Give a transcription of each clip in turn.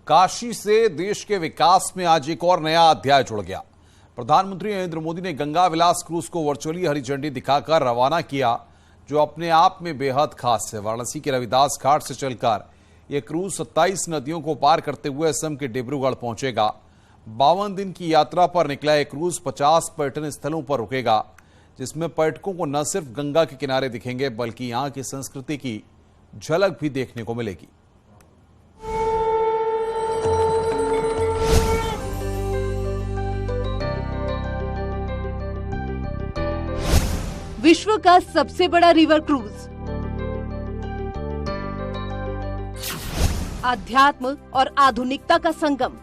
काशी से देश के विकास में आज एक और नया अध्याय जुड़ गया। प्रधानमंत्री नरेंद्र मोदी ने गंगा विलास क्रूज को वर्चुअली हरी झंडी दिखाकर रवाना किया, जो अपने आप में बेहद खास है। वाराणसी के रविदास घाट से चलकर यह क्रूज 27 नदियों को पार करते हुए असम के डिब्रूगढ़ पहुंचेगा। 52 दिन की यात्रा पर निकला यह क्रूज 50 पर्यटन स्थलों पर रुकेगा, जिसमें पर्यटकों को न सिर्फ गंगा के किनारे दिखेंगे बल्कि यहां की संस्कृति की झलक भी देखने को मिलेगी। विश्व का सबसे बड़ा रिवर क्रूज, अध्यात्म और आधुनिकता का संगम,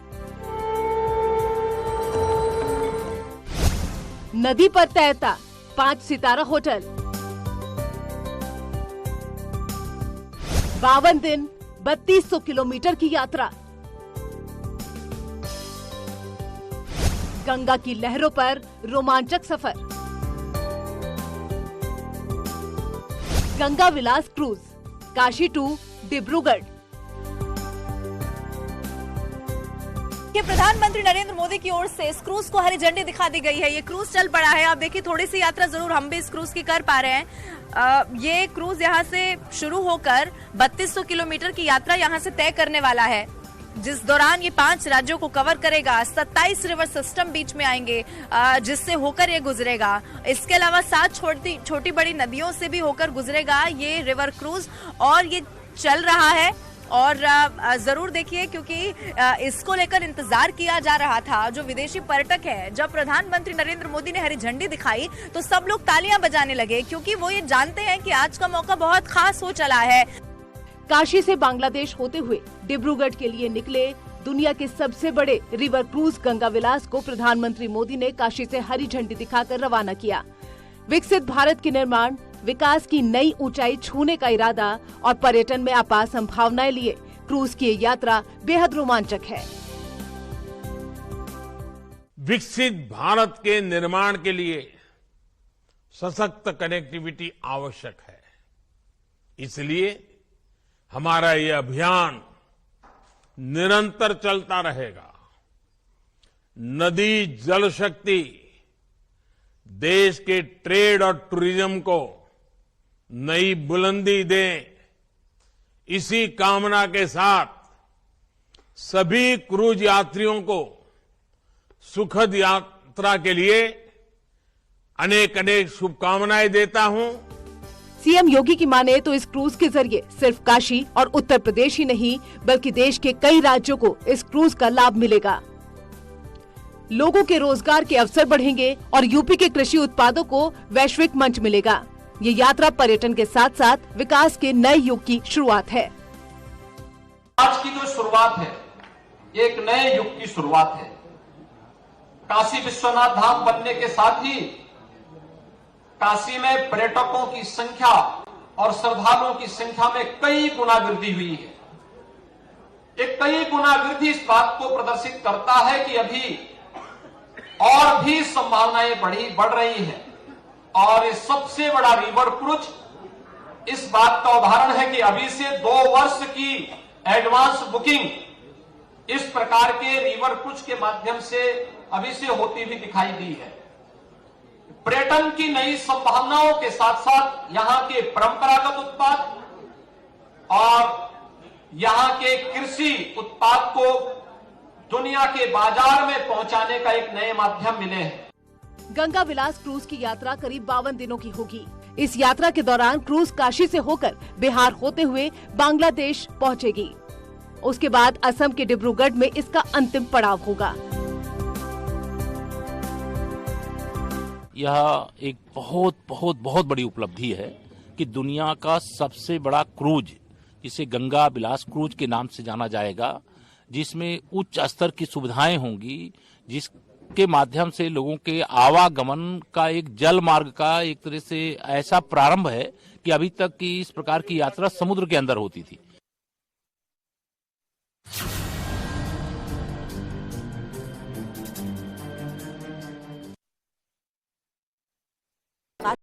नदी पर तैरता 5 सितारा होटल, 52 दिन 3200 किलोमीटर की यात्रा, गंगा की लहरों पर रोमांचक सफर, गंगा विलास क्रूज, काशी टू डिब्रूगढ़। प्रधानमंत्री नरेंद्र मोदी की ओर से इस क्रूज को हरी झंडी दिखा दी गई है। ये क्रूज चल पड़ा है। आप देखिए, थोड़ी सी यात्रा जरूर हम भी इस क्रूज की कर पा रहे हैं। ये क्रूज यहाँ से शुरू होकर 3200 किलोमीटर की यात्रा यहाँ से तय करने वाला है, जिस दौरान ये 5 राज्यों को कवर करेगा। 27 रिवर सिस्टम बीच में आएंगे, जिससे होकर ये गुजरेगा। इसके अलावा 7 छोटी बड़ी नदियों से भी होकर गुजरेगा ये रिवर क्रूज, और ये चल रहा है। और जरूर देखिए, क्योंकि इसको लेकर इंतजार किया जा रहा था। जो विदेशी पर्यटक है, जब प्रधानमंत्री नरेंद्र मोदी ने हरी झंडी दिखाई तो सब लोग तालियां बजाने लगे, क्योंकि वो ये जानते हैं कि आज का मौका बहुत खास हो चला है। काशी से बांग्लादेश होते हुए डिब्रूगढ़ के लिए निकले दुनिया के सबसे बड़े रिवर क्रूज गंगा विलास को प्रधानमंत्री मोदी ने काशी से हरी झंडी दिखाकर रवाना किया। विकसित भारत के निर्माण, विकास की नई ऊंचाई छूने का इरादा और पर्यटन में अपार संभावनाएं लिए क्रूज की यात्रा बेहद रोमांचक है। विकसित भारत के निर्माण के लिए सशक्त कनेक्टिविटी आवश्यक है। इसलिए हमारा ये अभियान निरंतर चलता रहेगा। नदी जल शक्ति देश के ट्रेड और टूरिज्म को नई बुलंदी दे, इसी कामना के साथ सभी क्रूज यात्रियों को सुखद यात्रा के लिए अनेक अनेक शुभकामनाएं देता हूं। सीएम योगी की माने तो इस क्रूज के जरिए सिर्फ काशी और उत्तर प्रदेश ही नहीं बल्कि देश के कई राज्यों को इस क्रूज का लाभ मिलेगा। लोगों के रोजगार के अवसर बढ़ेंगे और यूपी के कृषि उत्पादों को वैश्विक मंच मिलेगा। ये यात्रा पर्यटन के साथ साथ विकास के नए युग की शुरुआत है। आज की जो शुरुआत है, एक नए युग की शुरुआत है। काशी विश्वनाथ धाम बनने के साथ ही काशी में पर्यटकों की संख्या और श्रद्धालुओं की संख्या में कई गुना वृद्धि हुई है। एक कई गुना वृद्धि इस बात को प्रदर्शित करता है कि अभी और भी संभावनाएं बढ़ रही हैं। और इस सबसे बड़ा रिवर क्रूज इस बात का उदाहरण है कि अभी से 2 वर्ष की एडवांस बुकिंग इस प्रकार के रिवर क्रूज के माध्यम से अभी से होती हुई दिखाई दी है। पर्यटन की नई संभावनाओं के साथ साथ यहां के परंपरागत उत्पाद और यहां के कृषि उत्पाद को दुनिया के बाजार में पहुंचाने का एक नए माध्यम मिले हैं। गंगा विलास क्रूज की यात्रा करीब 52 दिनों की होगी। इस यात्रा के दौरान क्रूज काशी से होकर बिहार होते हुए बांग्लादेश पहुंचेगी। उसके बाद असम के डिब्रूगढ़ में इसका अंतिम पड़ाव होगा। यह एक बहुत बड़ी उपलब्धि है कि दुनिया का सबसे बड़ा क्रूज, जिसे गंगा विलास क्रूज के नाम से जाना जाएगा, जिसमें उच्च स्तर की सुविधाएं होंगी, जिसके माध्यम से लोगों के आवागमन का एक जल मार्ग का एक तरह से ऐसा प्रारंभ है कि अभी तक की इस प्रकार की यात्रा समुद्र के अंदर होती थी।